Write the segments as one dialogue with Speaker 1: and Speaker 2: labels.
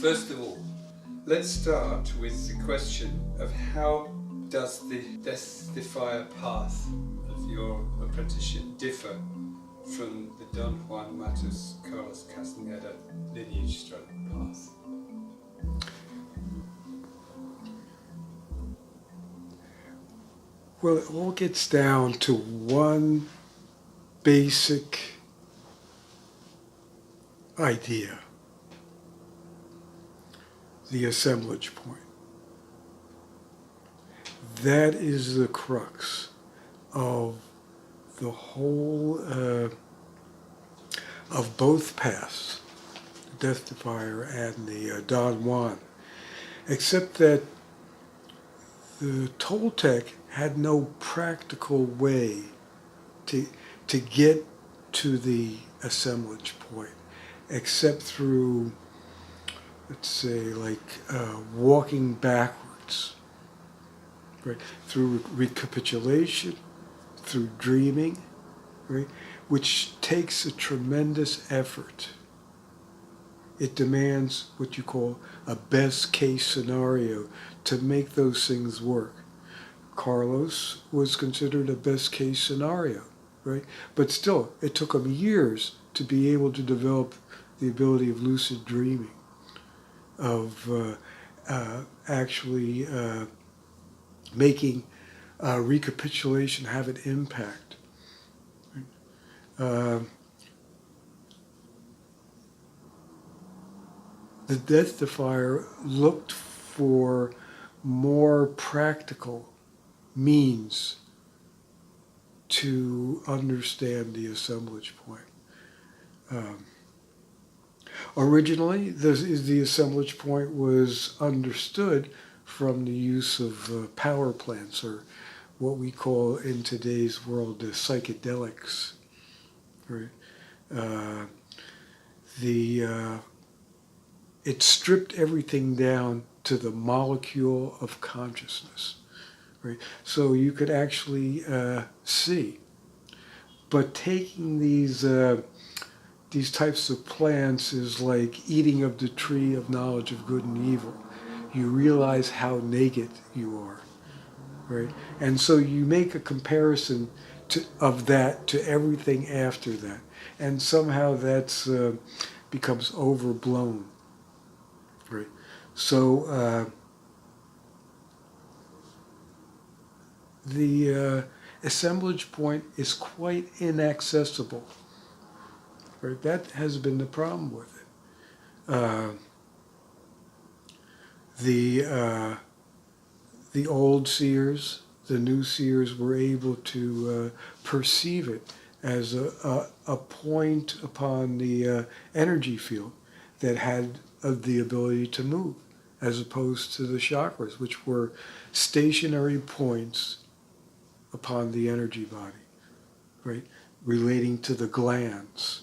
Speaker 1: First of all, let's start with the question of how does the death-defier path of your apprenticeship differ from the Don Juan Matus Carlos Castaneda lineage stroke path?
Speaker 2: Well, it all gets down to one basic idea, the assemblage point. That is the crux of the whole, of both paths, the death-defier and the Don Juan, except that the Toltec had no practical way to get to the assemblage point, except through, let's say, like walking backwards, right? Through recapitulation, through dreaming, right? Which takes a tremendous effort. It demands what you call a best case scenario to make those things work. Carlos was considered a best case scenario, right? But still, it took him years to be able to develop the ability of lucid dreaming, of actually making recapitulation have an impact. Right? The death-defier looked for more practical means to understand the assemblage point. Originally, the assemblage point was understood from the use of power plants, or what we call in today's world the psychedelics. Right? It stripped everything down to the molecule of consciousness, right? So you could actually see. But taking these types of plants is like eating of the tree of knowledge of good and evil. You realize how naked you are, right? And so you make a comparison of that to everything after that, and somehow that's becomes overblown. Right. So the assemblage point is quite inaccessible. Right. That has been the problem with it. The old seers, the new seers were able to perceive it as a point upon the energy field that had of the ability to move, as opposed to the chakras, which were stationary points upon the energy body, right, relating to the glands.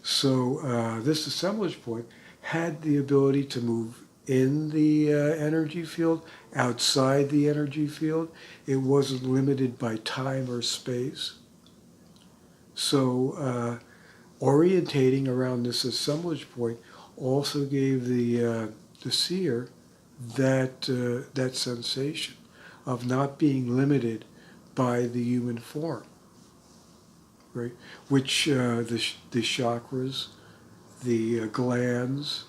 Speaker 2: So this assemblage point had the ability to move in the energy field, outside the energy field. It wasn't limited by time or space. So orientating around this assemblage point also gave the seer that sensation of not being limited by the human form, right? Which the chakras, the glands,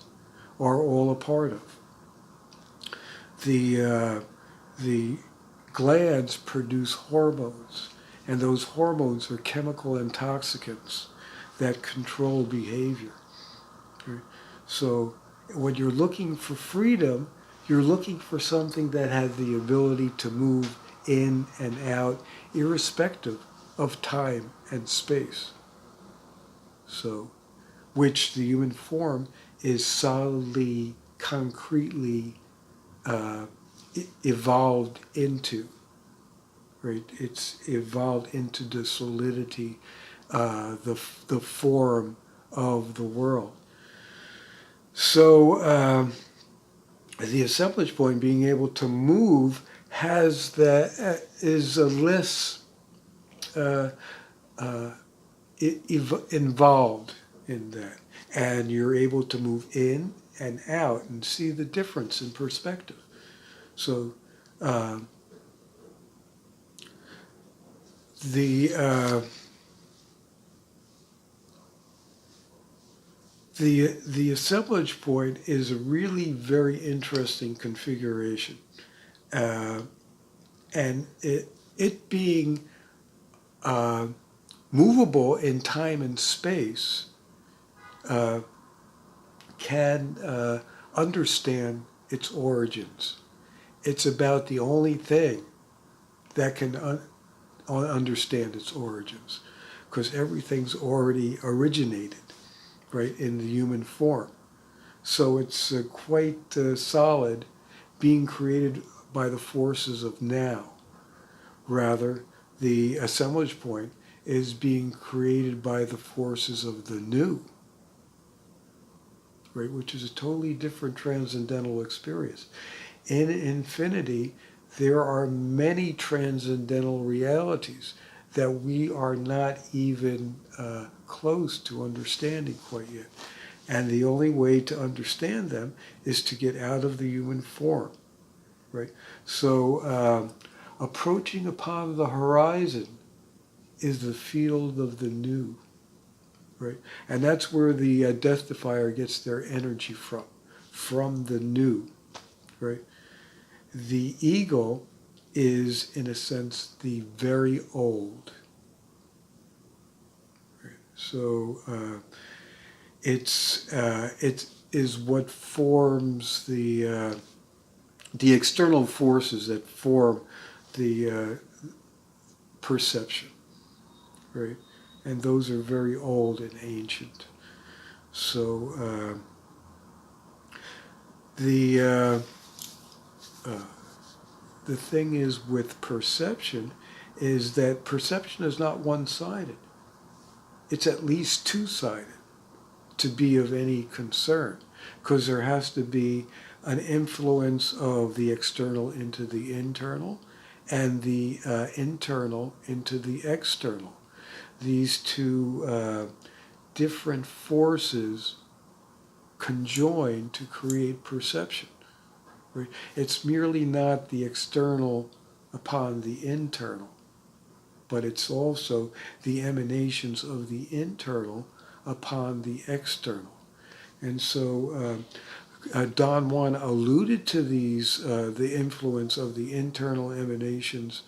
Speaker 2: are all a part of. The glands produce hormones, and those hormones are chemical intoxicants that control behavior. Right? So when you're looking for freedom, you're looking for something that has the ability to move in and out, irrespective of time and space. So, which the human form is solidly, concretely evolved into. Right? It's evolved into the solidity, the form of the world. So the assemblage point, being able to move, is a less involved in that. And you're able to move in and out and see the difference in perspective. So uh, the the assemblage point is a really very interesting configuration, uh, and it being uh, movable in time and space uh, can understand its origins. It's about the only thing that can understand its origins, because everything's already originated, right, in the human form. So it's quite solid, being created by the forces of now. Rather, the assemblage point is being created by the forces of the new, right, which is a totally different transcendental experience. In infinity, there are many transcendental realities that we are not even close to understanding quite yet. And the only way to understand them is to get out of the human form, right? So approaching upon the horizon is the field of the new, right? And that's where the death defier gets their energy from the new, right? The eagle is, in a sense, the very old. Right? So it is what forms the external forces that form the perception, right? And those are very old and ancient. So the the thing is with perception is that perception is not one-sided. It's at least two-sided to be of any concern, because there has to be an influence of the external into the internal and the internal into the external. These two different forces conjoin to create perception. Right? It's merely not the external upon the internal, but it's also the emanations of the internal upon the external. And so Don Juan alluded to these, the influence of the internal emanations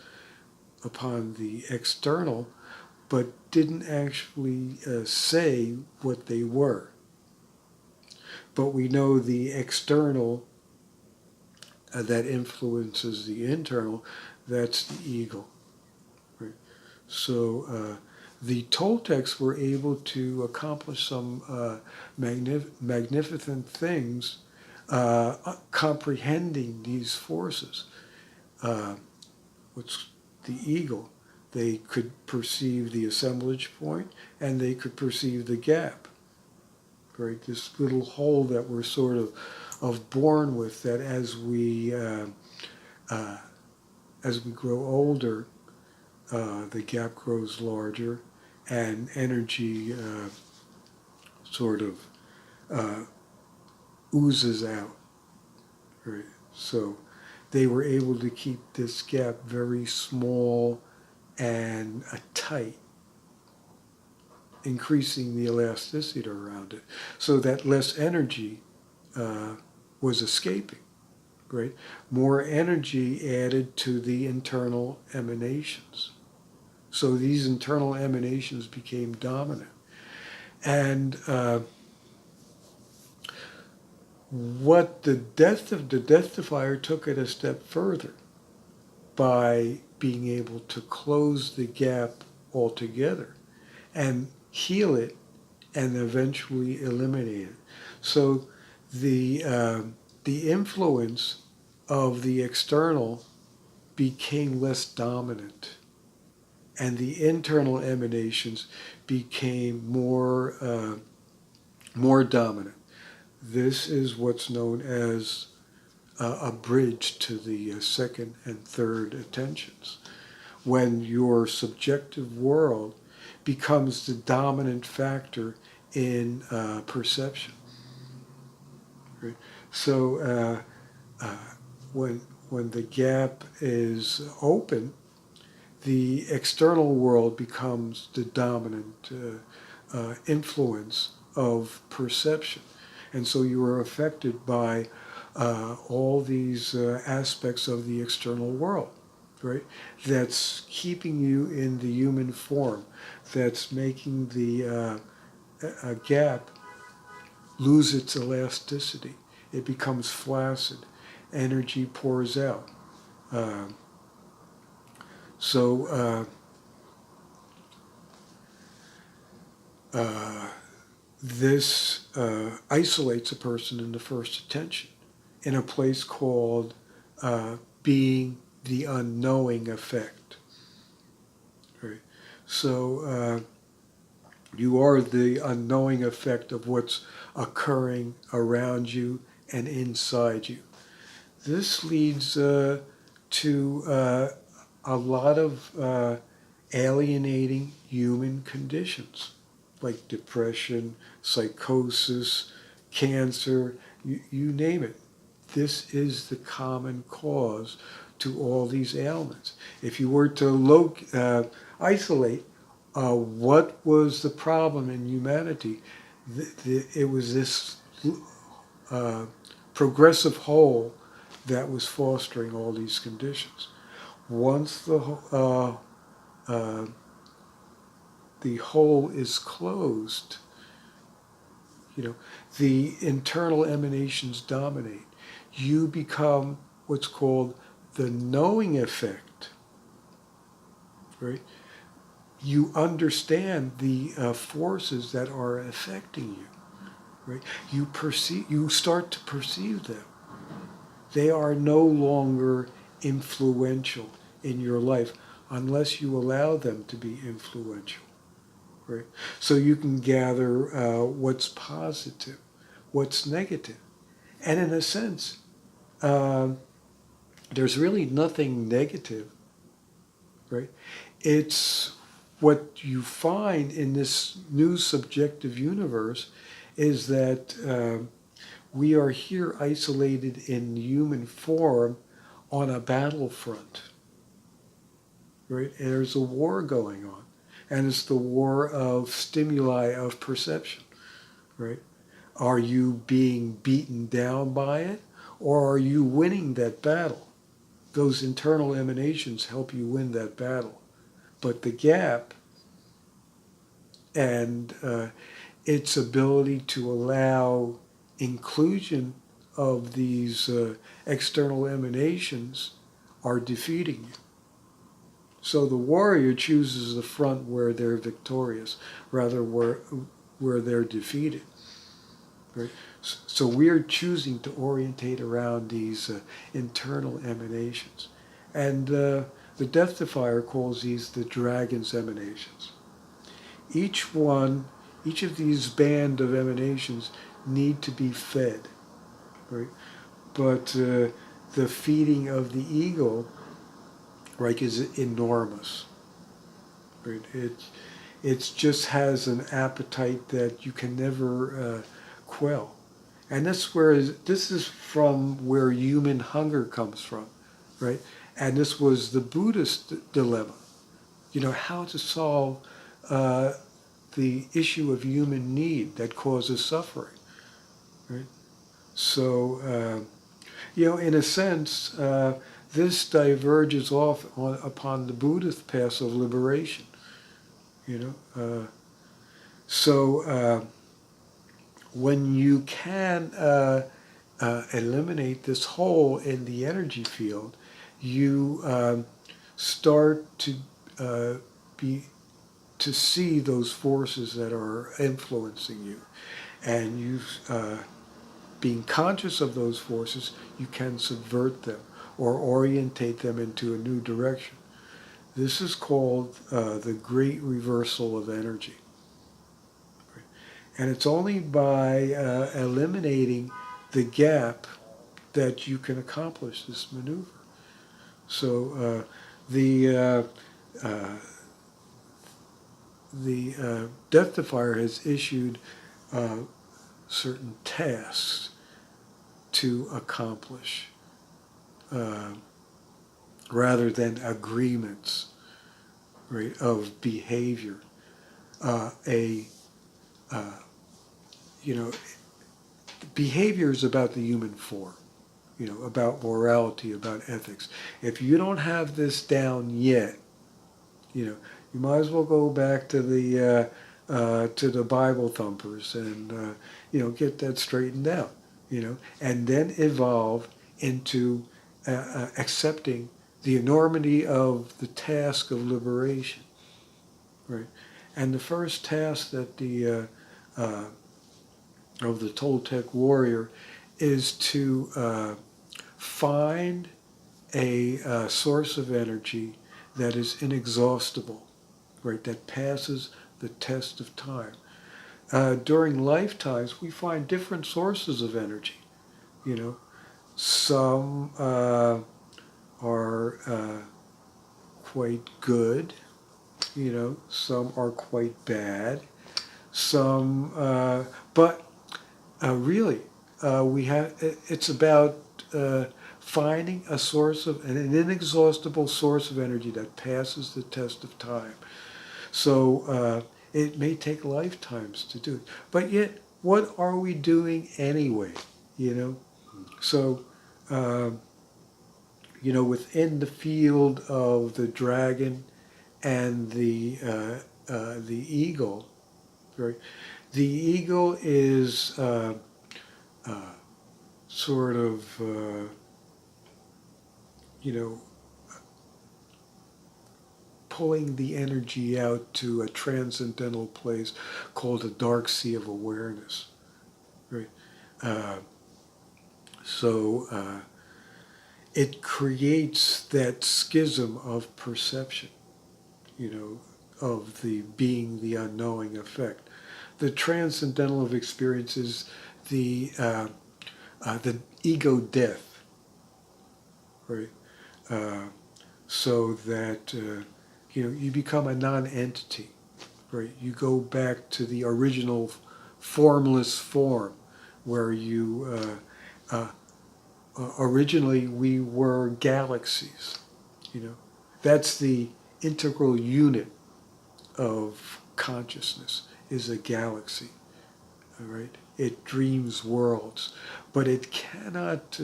Speaker 2: upon the external, but didn't actually say what they were. But we know the external that influences the internal, that's the eagle. Right? So the Toltecs were able to accomplish some magnificent things comprehending these forces. What's the eagle? They could perceive the assemblage point, and they could perceive the gap. Right, this little hole that we're sort of born with. That as we grow older, the gap grows larger, and energy sort of oozes out. Right, so they were able to keep this gap very small and tight, increasing the elasticity around it, so that less energy was escaping, right? More energy added to the internal emanations. So these internal emanations became dominant. And what the death defier took it a step further by being able to close the gap altogether and heal it and eventually eliminate it. So the influence of the external became less dominant, and the internal emanations became more dominant. This is what's known as a bridge to the second and third attentions, when your subjective world becomes the dominant factor in perception. Right? So when the gap is open, the external world becomes the dominant influence of perception. And so you are affected by all these aspects of the external world, right? That's keeping you in the human form, that's making the gap lose its elasticity. It becomes flaccid. Energy pours out. Um, so this isolates a person in the first attention in a place called being the unknowing effect. Right? So you are the unknowing effect of what's occurring around you and inside you. This leads to a lot of alienating human conditions like depression, psychosis, cancer, you name it. This is the common cause to all these ailments. If you were to isolate what was the problem in humanity, it was this progressive whole that was fostering all these conditions. Once the hole is closed, the internal emanations dominate. You become what's called the knowing effect, right? You understand the forces that are affecting you, right? You start to perceive them. They are no longer influential in your life unless you allow them to be influential. Right? So you can gather what's positive, what's negative. And in a sense, there's really nothing negative, right? It's what you find in this new subjective universe is that we are here isolated in human form on a battlefront, right? And there's a war going on. And it's the war of stimuli of perception, right? Are you being beaten down by it, or are you winning that battle? Those internal emanations help you win that battle. But the gap and its ability to allow inclusion of these external emanations are defeating you. So the warrior chooses the front where they're victorious, rather where they're defeated. Right? So we're choosing to orientate around these internal emanations. And the death defier calls these the dragon's emanations. Each of these band of emanations need to be fed. Right? But the feeding of the ego, right, is enormous. Right? It just has an appetite that you can never quell. And this is from where human hunger comes from, right? And this was the Buddhist dilemma, how to solve the issue of human need that causes suffering, right? So, in a sense, this diverges off upon the Buddhist path of liberation, So when you can eliminate this hole in the energy field, you start to see those forces that are influencing you, and you being conscious of those forces, you can subvert them or orientate them into a new direction. This is called the great reversal of energy. And it's only by eliminating the gap that you can accomplish this maneuver. So the death defier has issued certain tasks to accomplish, rather than agreements, right, of behavior. Uh, a you know, behavior is about the human form, about morality, about ethics. If you don't have this down yet, you might as well go back to the Bible thumpers and get that straightened out, and then evolve into accepting the enormity of the task of liberation, right? And the first task that the of the Toltec warrior is to find a source of energy that is inexhaustible, right? That passes the test of time. During lifetimes, we find different sources of energy. Some are quite good. Some are quite bad. Some, but really, we have. It's about finding a source of an inexhaustible source of energy that passes the test of time. So it may take lifetimes to do it, but yet, what are we doing anyway? So within the field of the dragon and the eagle, right? The eagle is sort of, pulling the energy out to a transcendental place called a dark sea of awareness, right? So it creates that schism of perception, of the being, the unknowing effect. The transcendental of experience is the ego death, right? So that you become a non-entity, right? You go back to the original formless form, where you originally we were galaxies. That's the integral unit of consciousness, is a galaxy. All right, it dreams worlds, but it cannot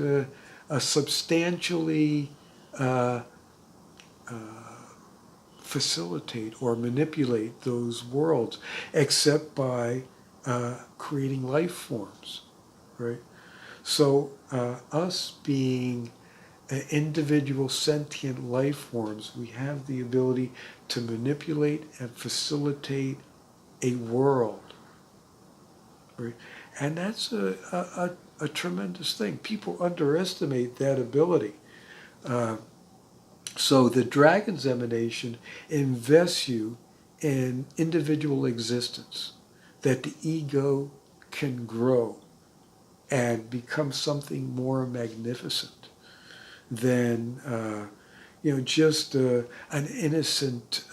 Speaker 2: substantially facilitate or manipulate those worlds, except by creating life forms, right? So us being individual sentient life forms, we have the ability to manipulate and facilitate a world, right? And that's a tremendous thing. People underestimate that ability. So the dragon's emanation invests you in individual existence, that the ego can grow and become something more magnificent than just an innocent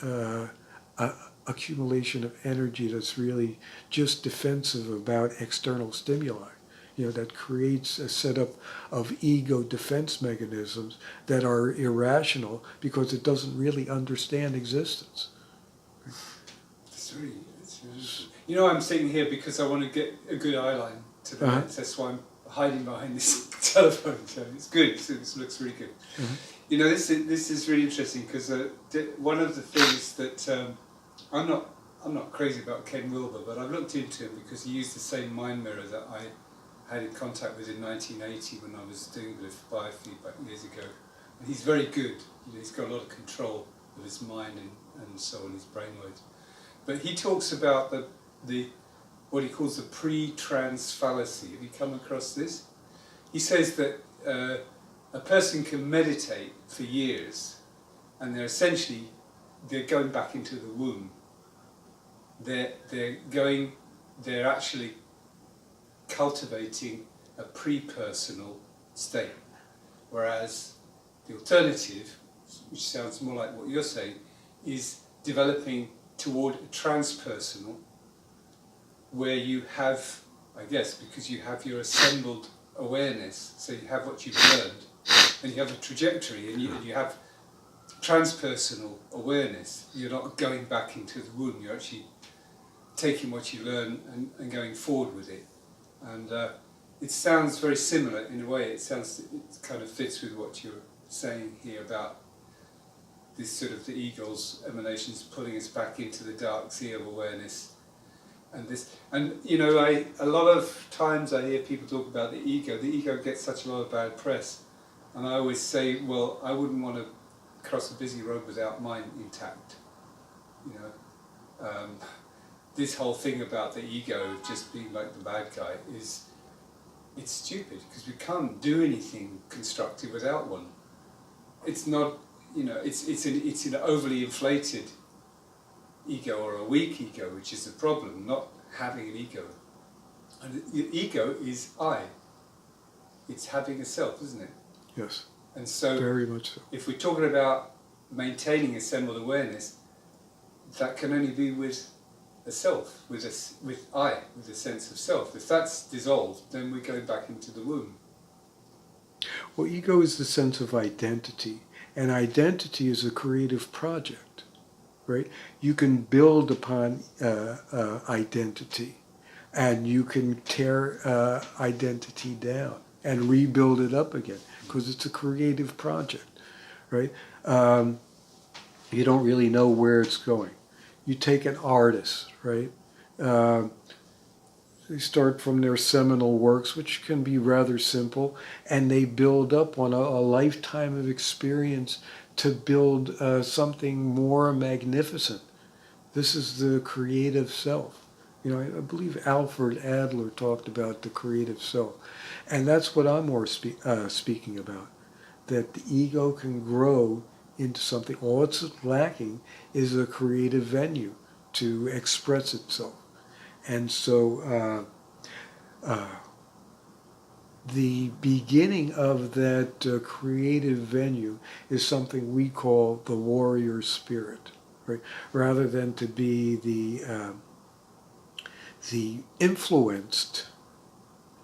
Speaker 2: accumulation of energy that's really just defensive about external stimuli. That creates a setup of ego defense mechanisms that are irrational because it doesn't really understand existence.
Speaker 1: It's really I'm sitting here because I want to get a good eye line to the lens. That's why I'm hiding behind this telephone. So it's good. So this looks really good. Mm-hmm. This is really interesting because one of the things that I'm not crazy about Ken Wilber, but I've looked into him because he used the same mind mirror that I had in contact with in 1980 when I was doing a bit of biofeedback years ago. And he's very good. He's got a lot of control of his mind and so on, his brainwaves. But he talks about the what he calls the pre-trance fallacy. Have you come across this? He says that a person can meditate for years, and they're going back into the womb. They're actually cultivating a pre-personal state, whereas the alternative, which sounds more like what you're saying, is developing toward a transpersonal where you have, I guess, because you have your assembled awareness, so you have what you've learned, and you have a trajectory, and you have transpersonal awareness. You're not going back into the womb, you're actually taking what you learn and going forward with it. And it sounds very similar in a way. It kind of fits with what you're saying here about this sort of the ego's emanations pulling us back into the dark sea of awareness. And you know, a lot of times I hear people talk about the ego. The ego gets such a lot of bad press, and I always say, well, I wouldn't want to cross a busy road without mine intact. You know, this whole thing about the ego just being like the bad guy it's stupid, because we can't do anything constructive without one. It's not, you know, it's an overly inflated ego or a weak ego, which is the problem, not having an ego. And the ego is I. It's having a self, isn't it?
Speaker 2: Yes.
Speaker 1: And so,
Speaker 2: very much so.
Speaker 1: If we're talking about maintaining assembled awareness, that can only be with a self, with a sense of self. If that's dissolved, then we're going back into the womb.
Speaker 2: Well, ego is the sense of identity, and identity is a creative project, right? You can build upon identity, and you can tear identity down and rebuild it up again, because it's a creative project, right? You don't really know where it's going. You take an artist, right? They start from their seminal works, which can be rather simple, and they build up on a lifetime of experience to build something more magnificent. This is the creative self. You know, I believe Alfred Adler talked about the creative self, and that's what I'm more speaking about. That the ego can grow into something. All it's lacking is a creative venue to express itself. And so the beginning of that creative venue is something we call the warrior spirit, right? Rather than to be the influenced,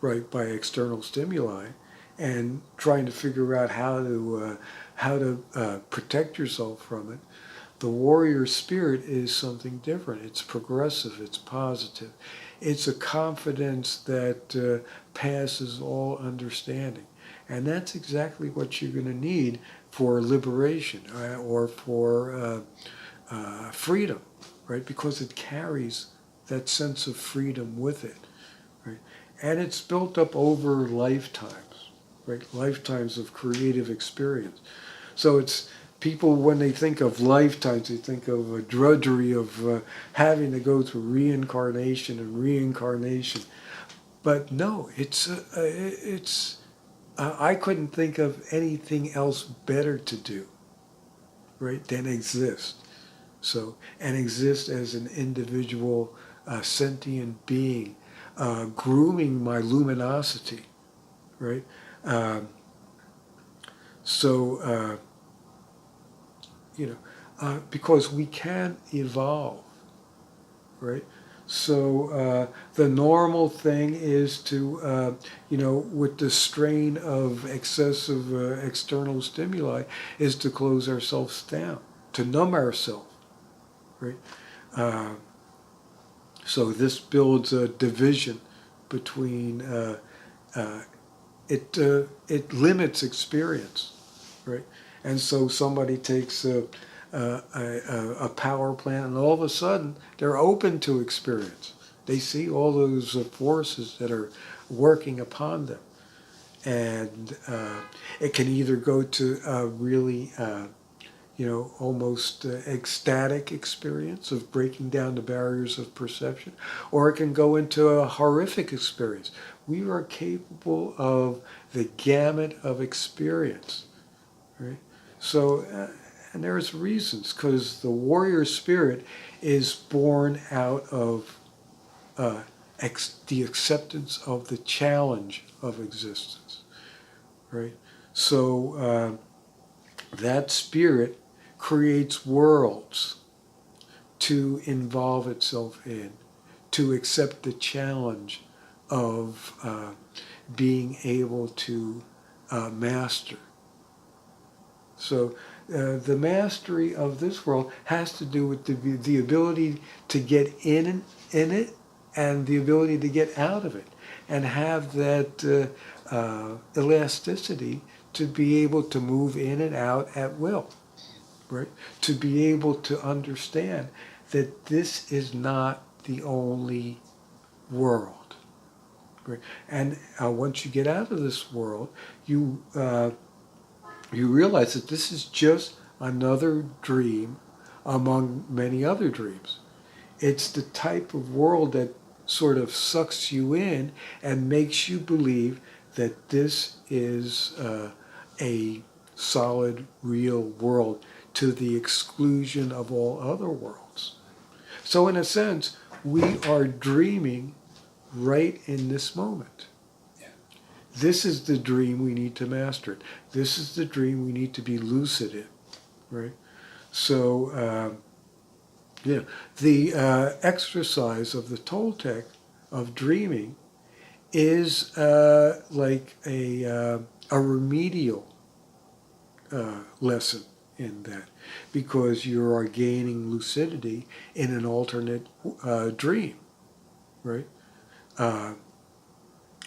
Speaker 2: right, by external stimuli, and trying to figure out how to protect yourself from it. The warrior spirit is something different. It's progressive. It's positive. It's a confidence that passes all understanding, and that's exactly what you're going to need for liberation or for freedom, right? Because it carries that sense of freedom with it, right? And it's built up over lifetimes, right? Lifetimes of creative experience. So it's people, when they think of lifetimes, they think of a drudgery of having to go through reincarnation and reincarnation. But no, I couldn't think of anything else better to do, right, than exist. So, and exist as an individual sentient being, grooming my luminosity, right? Because we can evolve, right? So the normal thing is to, with the strain of excessive external stimuli, is to close ourselves down, to numb ourselves, right? So this builds a division between, it limits experience, right? And so somebody takes a power plant, and all of a sudden they're open to experience. They see all those forces that are working upon them, and it can either go to a really, almost ecstatic experience of breaking down the barriers of perception, or it can go into a horrific experience. We are capable of the gamut of experience, right? So, and there's reasons, because the warrior spirit is born out of the acceptance of the challenge of existence, right? So that spirit creates worlds to involve itself in, to accept the challenge of being able to master. So the mastery of this world has to do with the ability to get in it and the ability to get out of it, and have that elasticity to be able to move in and out at will, right? To be able to understand that this is not the only world, right? And once you get out of this world, you realize that this is just another dream among many other dreams. It's the type of world that sort of sucks you in and makes you believe that this is a solid, real world to the exclusion of all other worlds. So in a sense, we are dreaming right in this moment.
Speaker 1: Yeah.
Speaker 2: This is the dream we need to master it. This is the dream we need to be lucid in, right? So, yeah, the exercise of the Toltec of dreaming is like a remedial lesson in that, because you are gaining lucidity in an alternate dream, right?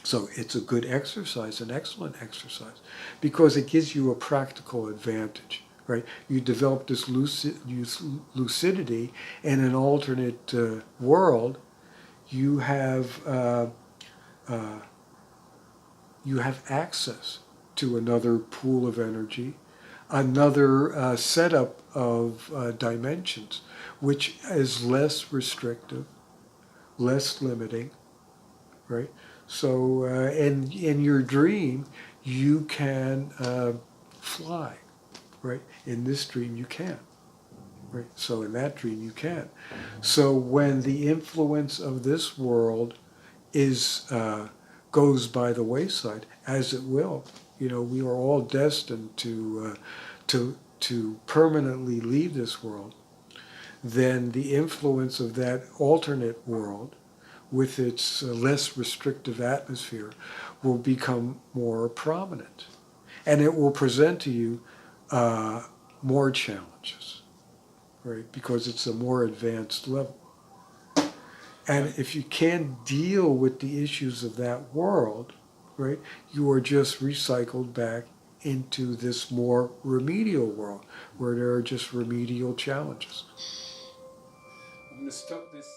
Speaker 2: So it's a good exercise, an excellent exercise, because it gives you a practical advantage, right? You develop this lucidity in an alternate world. You have access to another pool of energy, another setup of dimensions, which is less restrictive, less limiting, right? So in your dream, you can fly, right? In this dream, you can't, right? So in that dream, you can. So when the influence of this world is goes by the wayside, as it will, we are all destined to permanently leave this world. Then the influence of that alternate world, with its less restrictive atmosphere, will become more prominent. And it will present to you more challenges, right? Because it's a more advanced level. And if you can't deal with the issues of that world, right, you are just recycled back into this more remedial world, where there are just remedial challenges.
Speaker 1: I'm going to stop this